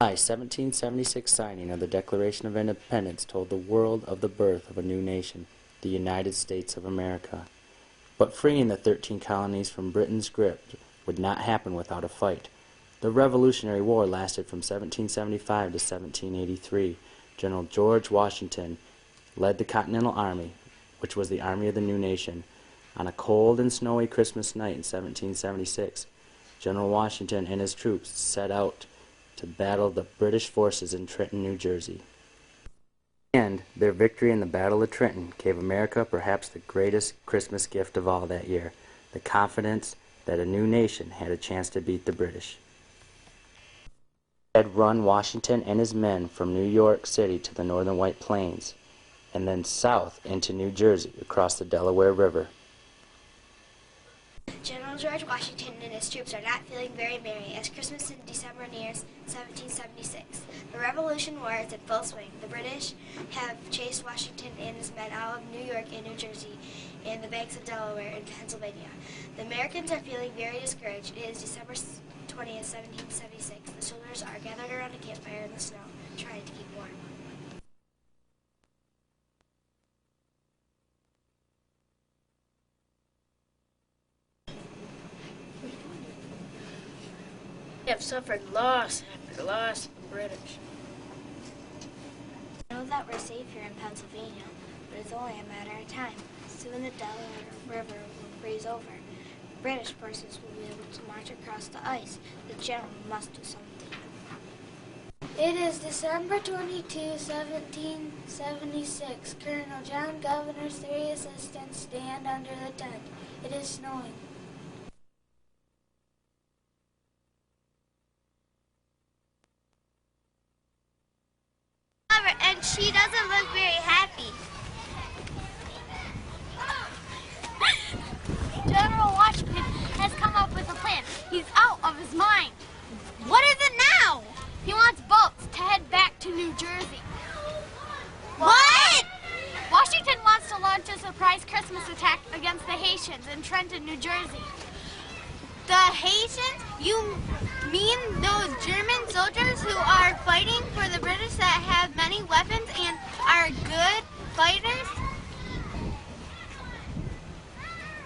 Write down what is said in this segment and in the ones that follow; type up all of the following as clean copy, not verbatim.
July 1776 signing of the Declaration of Independence told the world of the birth of a new nation, the United States of America. But freeing the 13 colonies from Britain's grip would not happen without a fight. The Revolutionary War lasted from 1775 to 1783. General George Washington led the Continental Army, which was the army of the new nation. On a cold and snowy Christmas night in 1776, General Washington and his troops set out to battle the British forces in Trenton, New Jersey. And their victory in the Battle of Trenton gave America perhaps the greatest Christmas gift of all that year, the confidence that a new nation had a chance to beat the British. Had run Washington and his men from New York City to the northern White Plains, and then south into New Jersey across the Delaware River. General George Washington and his troops are not feeling very merry as Christmas in December nears 1776. The Revolution War is in full swing. The British have chased Washington and his men out of New York and New Jersey and the banks of Delaware and Pennsylvania. The Americans are feeling very discouraged. It is December 20th, 1776. The soldiers are gathered around a campfire in the snow, trying to keep warm. They have suffered loss after loss of the British. I know that we're safe here in Pennsylvania, but it's only a matter of time. Soon the Delaware River will freeze over. British forces will be able to march across the ice. The general must do something. It is December 22, 1776. Colonel John Governor's 3 assistants stand under the tent. It is snowing. And she doesn't look very happy. General Washington has come up with a plan. He's out of his mind. What is it now? He wants boats to head back to New Jersey. What? Washington wants to launch a surprise Christmas attack against the Haitians in Trenton, New Jersey. The Haitians? You mean those German soldiers who are fighting for the British that have many weapons and are good fighters?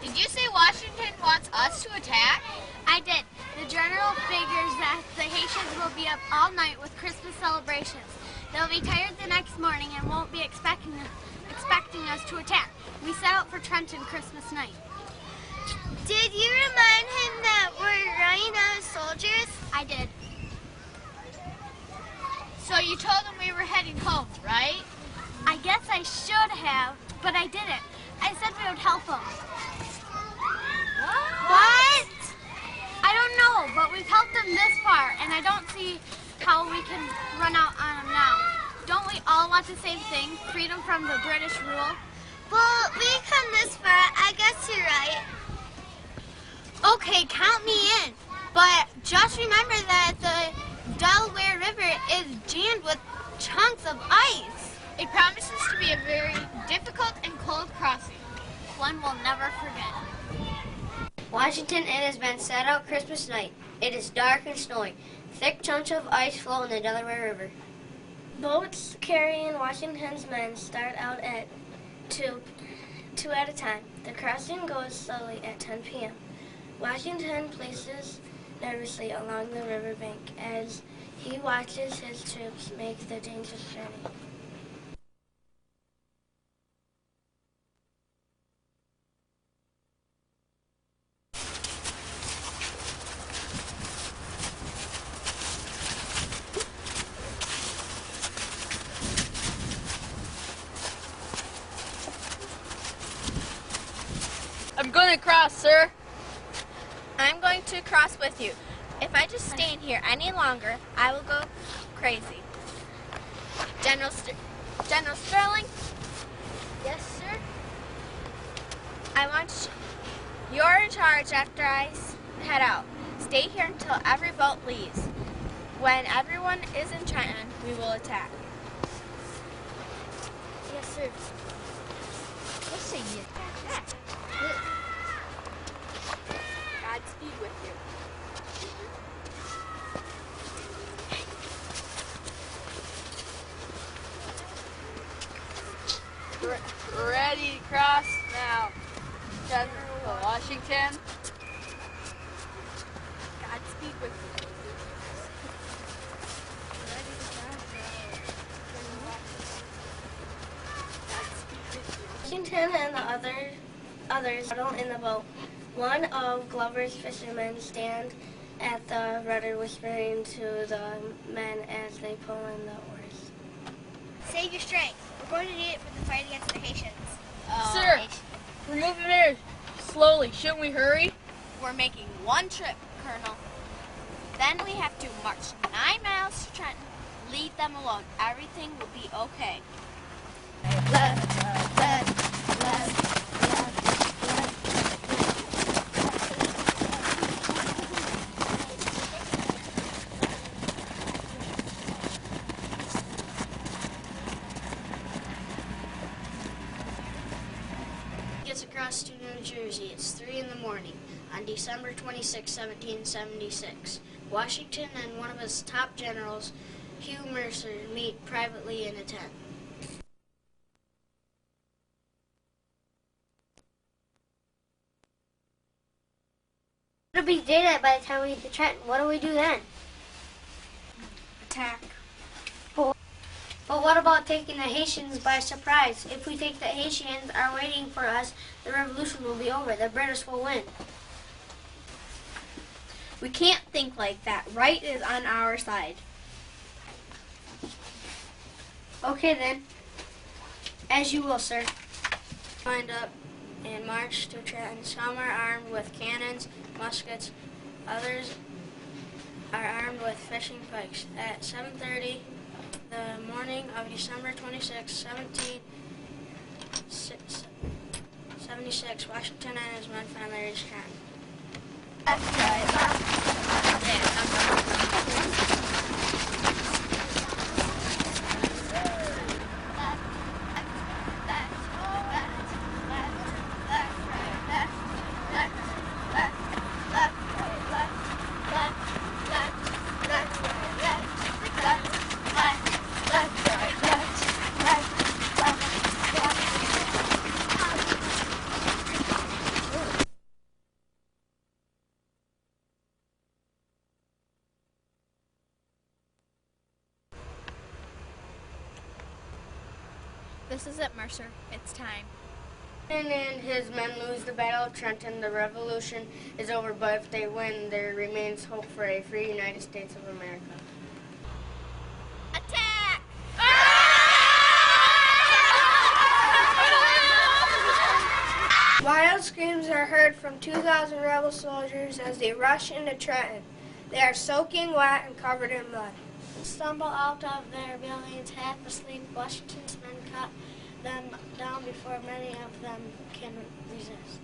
Did you say Washington wants us to attack? I did. The general figures that the Haitians will be up all night with Christmas celebrations. They'll be tired the next morning and won't be expecting us to attack. We set out for Trenton Christmas night. Did you remind him that we're running out of soldiers? I did. So you told him we were heading home, right? I guess I should have, but I didn't. I said we would help them. What? I don't know, but we've helped them this far, and I don't see how we can run out on them now. Don't we all want the same thing, freedom from the British rule? Well, we come this far. I guess you're right. Okay, count me in. But just remember that the Delaware River is jammed with chunks of ice. It promises to be a very difficult and cold crossing. One we'll never forget. Washington and his men set out Christmas night. It is dark and snowing. Thick chunks of ice flow in the Delaware River. Boats carrying Washington's men start out at two at a time. The crossing goes slowly at 10 p.m. Washington paces nervously along the riverbank as he watches his troops make the dangerous journey. I'm going to cross, sir. I'm going to cross with you. If I just stand here any longer, I will go crazy. General Sterling? Yes, sir? You're in charge after I head out. Stay here until every boat leaves. When everyone is in Trenton, we will attack. Yes, sir. Let's see you attack. Godspeed with you. Ready to cross now. General Washington. Godspeed with you. Washington and the others settle in the boat. One of Glover's fishermen stand at the rudder whispering to the men as they pull in the oars. Save your strength. We're going to need it for the fight against the Haitians. Sir, we're moving very slowly. Shouldn't we hurry? We're making one trip, Colonel. Then we have to march 9 miles to Trenton. Leave them alone. Everything will be okay. Left, left, left, left. Gets across to New Jersey. It's 3 in the morning on December 26, 1776. Washington and one of his top generals, Hugh Mercer, meet privately in a tent. It'll be daylight by the time we hit the Trenton. What do we do then? Attack. But what about taking the Haitians by surprise? If we think the Haitians are waiting for us, the revolution will be over. The British will win. We can't think like that. Right is on our side. Okay then. As you will, sir. Lined up and marched to Trenton. Some are armed with cannons, muskets. Others are armed with fishing pikes. At 7:30, the morning of December 26, 1776, Washington and his men finally reached Trenton. This is it, Mercer. It's time. And his men lose the Battle of Trenton. The revolution is over, but if they win, there remains hope for a free United States of America. Attack! Wild screams are heard from 2,000 rebel soldiers as they rush into Trenton. They are soaking wet and covered in blood. Stumble out of their buildings half asleep. Washington's men cut them down before many of them can resist.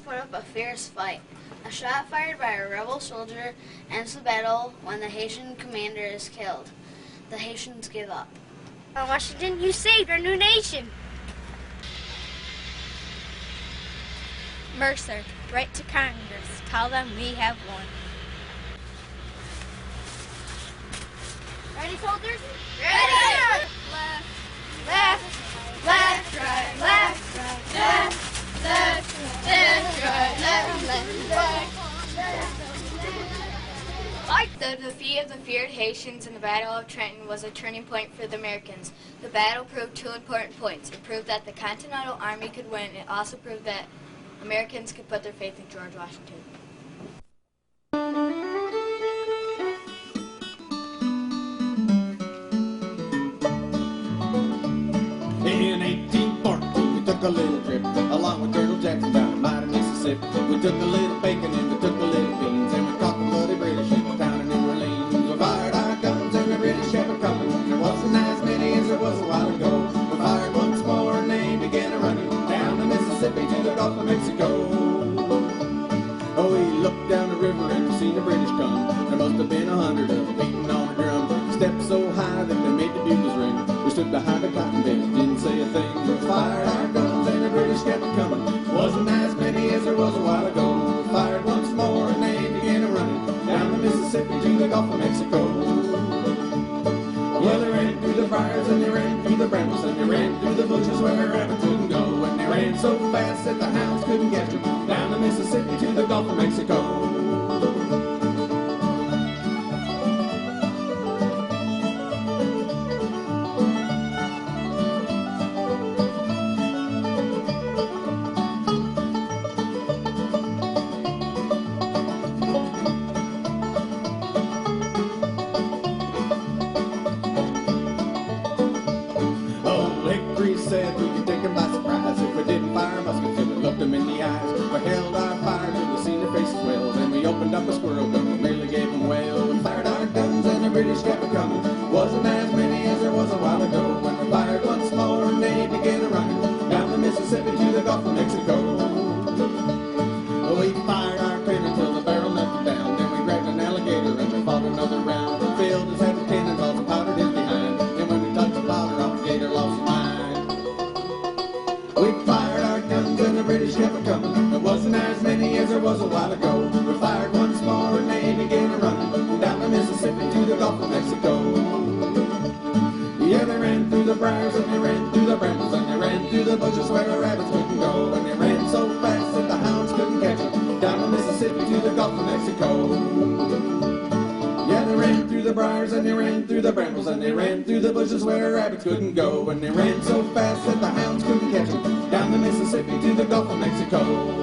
Put up a fierce fight. A shot fired by a rebel soldier ends the battle when the Haitian commander is killed. The Haitians give up. Washington, you saved our new nation. Mercer, write to Congress. Tell them we have won. Ready, soldiers? Ready! Left, Left, right, left, right, left, left, right, left. The defeat of the feared Haitians in the Battle of Trenton was a turning point for the Americans. The battle proved 2 important points. It proved that the Continental Army could win. It also proved that Americans could put their faith in George Washington. In 1814, we took a little trip along with Colonel Jackson down the mighty Mississippi. We took a little bacon and we took a little beans and we caught the bloody British in the town of New Orleans. We fired our guns and the British kept coming. There wasn't as many as there was a while ago. We fired once more and they began to run down the Mississippi Mississippi to the Gulf of Mexico. Oh, we looked down the river and we seen the British come. There must have been 100 of them beating on a drum. Stepped so high that they made the bugles ring. We stood behind the cotton bins, didn't say a thing. We fired our guns and the British kept coming. Wasn't as many as there was a while ago. We fired once more and they began running down the Mississippi to the Gulf of Mexico. Well, they ran through the briars and they ran through the brambles and they ran through the bushes where the rabbits couldn't go. And they ran so fast that the hounds couldn't catch them down the Mississippi to the Gulf of Mexico. Said we could take them by surprise if we didn't fire muskets till we looked them in the eyes. We held our fire till we seen their faces well. Then we opened up a squirrel gun, we merely gave them well. We fired our guns and the British kept coming. Wasn't as many as there was a while ago. When we fired once more and they began running down the Mississippi to the Gulf of Mexico. We fired our pin until the barrel knuckled down. Then we grabbed an alligator and we fought another round. We filled his head with cannonballs and powdered his behind. And when we touched the powder off, the gator lost his mind. We fired our guns and the British kept coming. There wasn't as many as there was a while ago. We fired once more and they began running down the Mississippi to the Gulf of Mexico. Yeah, they ran through the briars and they ran through the brambles and they ran through the bushes where the rabbits couldn't go. And they ran so fast that the hounds couldn't catch them down the Mississippi to the Gulf of Mexico. Yeah, they ran through the briars and they ran through the brambles and they ran through the bushes where rabbits couldn't go. And they ran so fast that the hounds couldn't catch them down the Mississippi to the Gulf of Mexico.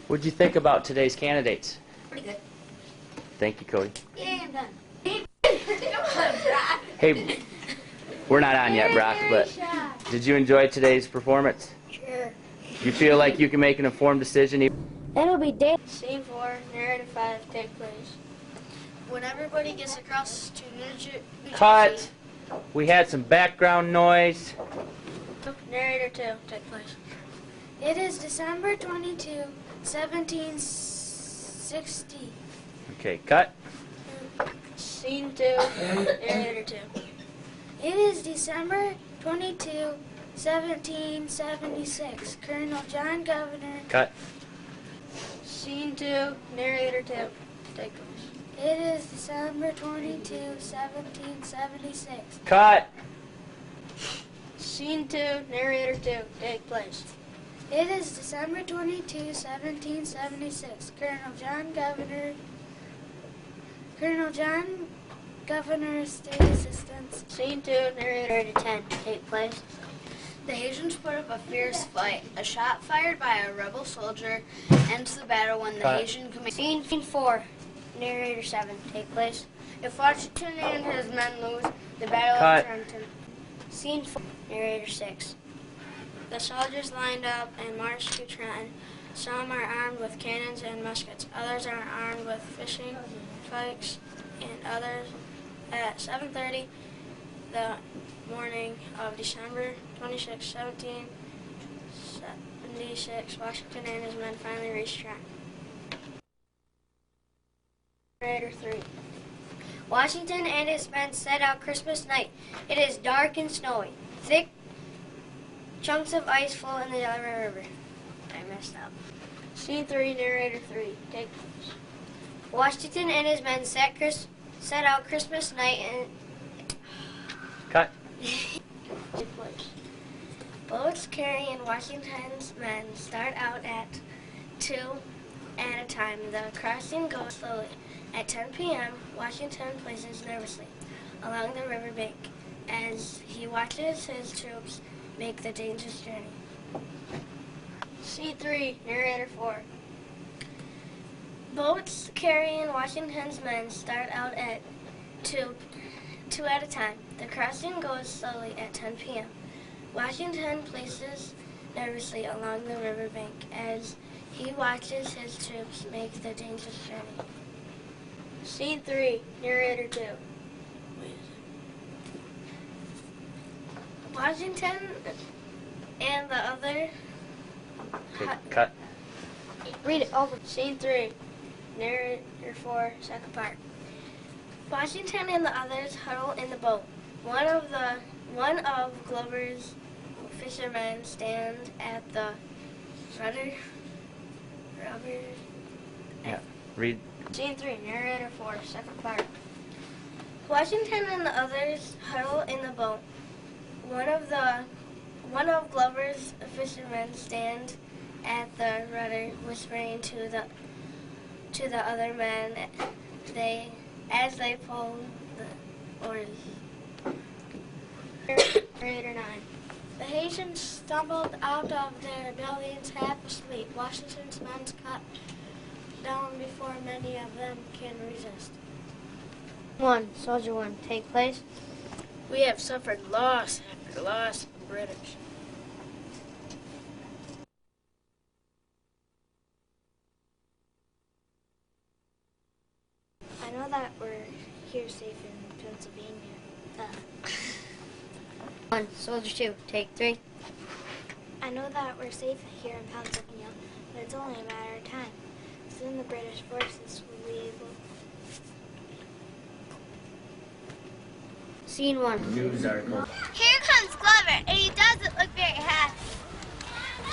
What'd you think about today's candidates? Pretty good. Thank you, Cody. Yeah, I'm done. Hey, we're not on yet, Brock, but did you enjoy today's performance? Sure. You feel like you can make an informed decision? It'll be day. Scene 4, narrative 5, take place. When everybody gets across to New Jersey. Cut! We had some background noise. Narrator 2, take place. It is December 22, 1760. Okay, cut. Scene 2, narrator 2. It is December 22, 1776. Colonel John Governor. Cut. Scene 2, narrator 2, take place. It is December 22, 1776. Cut. Scene 2, narrator 2, take place. It is December 22, 1776. Colonel John Governor, State Assistance. Scene 2, narrator 10, take place. The Haitians put up a fierce fight. A shot fired by a rebel soldier ends the battle when the Haitian commander. Scene 4, narrator 7, take place. If Washington and his men lose, the Battle of Trenton. Scene 4, narrator 6. The soldiers lined up and marched to Trenton. Some are armed with cannons and muskets. Others are armed with fishing pikes, and others at 7:30 the morning of December 26, 1776, Washington and his men finally reached Trenton. Narrator 3. Washington and his men set out Christmas night. It is dark and snowy. Thick chunks of ice flow in the Delaware River. I messed up. Scene 3, narrator 3. Take place. Washington and his men set out Christmas night and... Cut. Take place. Boats carrying Washington's men start out at 2 at a time. The crossing goes slowly. At 10 p.m., Washington places nervously along the riverbank as he watches his troops make the dangerous journey. Scene 3, narrator 4. Boats carrying Washington's men start out at two at a time. The crossing goes slowly at 10 p.m. Washington places nervously along the riverbank as he watches his troops make the dangerous journey. Scene 3, narrator 2. Washington and the other... Okay, cut. Read it over. Scene 3, narrator 4, second part. Washington and the others huddle in the boat. One of Glover's fishermen stand at the rudder. Yeah, read. Scene 3, narrator 4, second part. Washington and the others huddle in the boat. One of Glover's fishermen stand at the rudder, whispering to the other men as they pull the oars. Narrator 9. The Haitians stumbled out of their buildings half asleep. Washington's men cut down before many of them can resist. 1, Soldier 1, take place. We have suffered loss after loss from British. I know that we're here safe in Pennsylvania. 1, Soldier 2, take 3. I know that we're safe here in Pennsylvania, but it's only a matter of time. Soon the British forces will be able... Scene 1. News article. Here comes Glover, and he doesn't look very happy.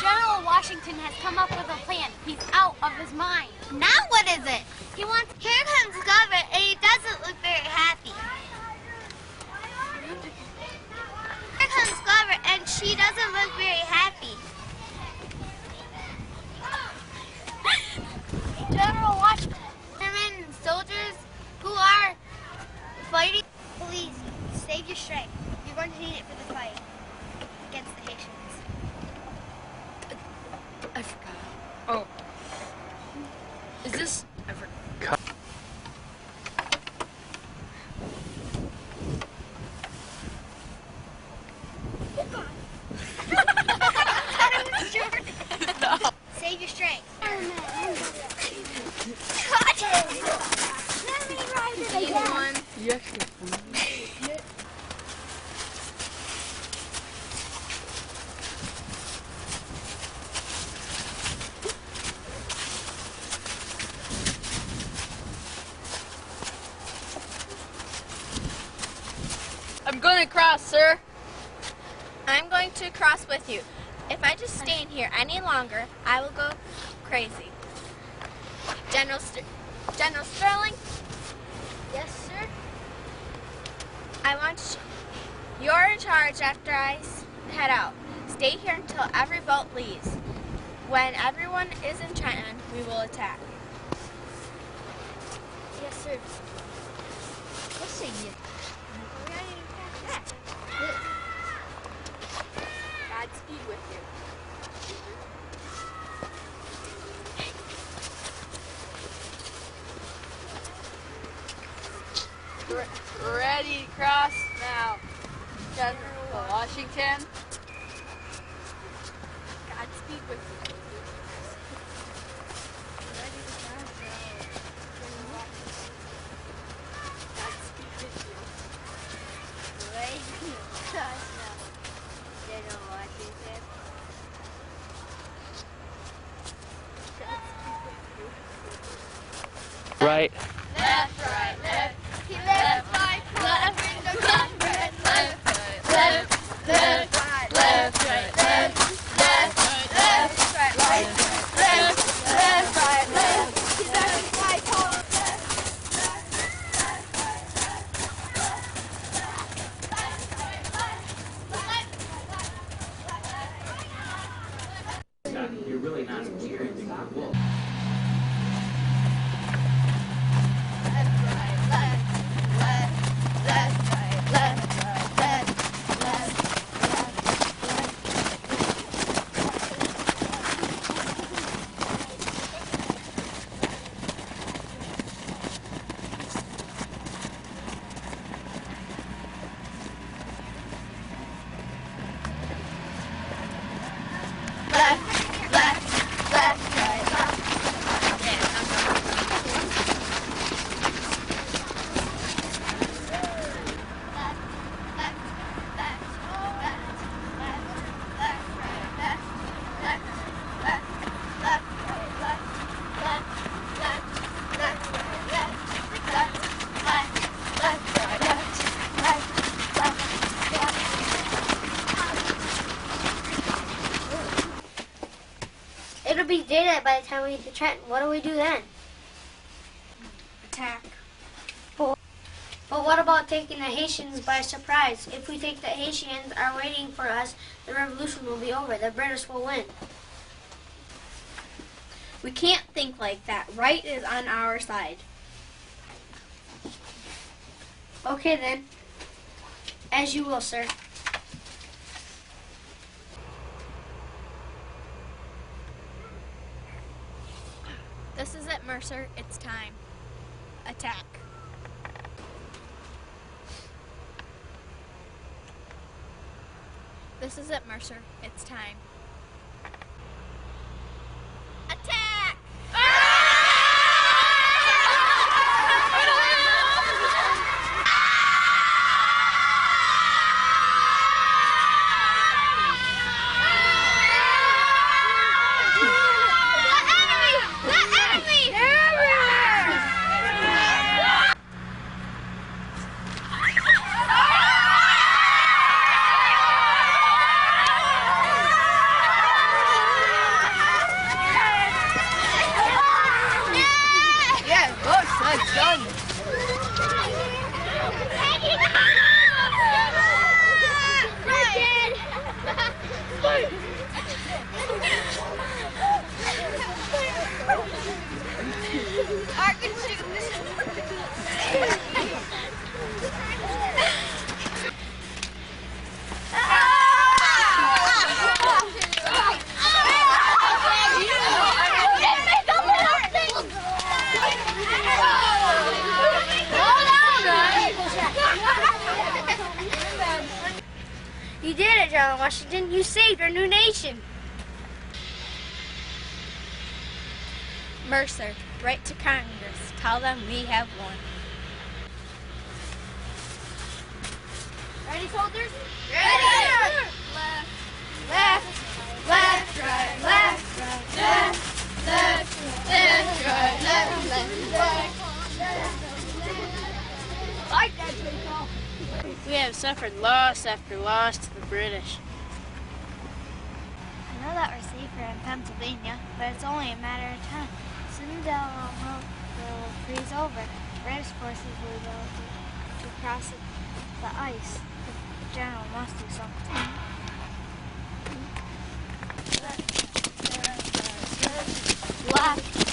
General Washington has come up with a plan. He's out of his mind. Now what is it? He wants... Here comes Glover, and he doesn't look very happy. Here comes Glover, and she doesn't look very happy. General Washington, airmen and soldiers who are fighting. Please, save your strength. You're going to need it for the fight against the Haitians. I forgot. Oh. Is this... I forgot. Save your strength. You actually... I'm going to cross, sir. I'm going to cross with you. If I just stay in here any longer, I will go crazy. General Sterling? Yes, sir? You're in charge after I head out. Stay here until every boat leaves. When everyone is in Trenton, we will attack. Yes, sir. Let's see you. Godspeed with you. Ready to cross now. General Washington. Godspeed with you. Godspeed with you. General Washington. Right. Left, right, left. He left, right, left, in the combat. Left, right, left, left, right, left, left, right, left, left, by the time we get to Trenton, what do we do then? Attack. But what about taking the Haitians by surprise? If we think the Haitians are waiting for us, the revolution will be over. The British will win. We can't think like that. Right is on our side. Okay then. As you will, sir. This is it, Mercer. It's time. Attack. This is it, Mercer. It's time. Attack! You did it, John Washington. You saved our new nation. Mercer, write to Congress. Tell them we have won. Ready, soldiers? Ready! Left, left, left, right, left, right, left, left, left, right, left, left. Like that, people. We have suffered loss after loss to the British. I know that we're safer in Pennsylvania, but it's only a matter of time. Soon the Alamo will freeze over. British forces will be able to cross the ice. The general must do something. Left.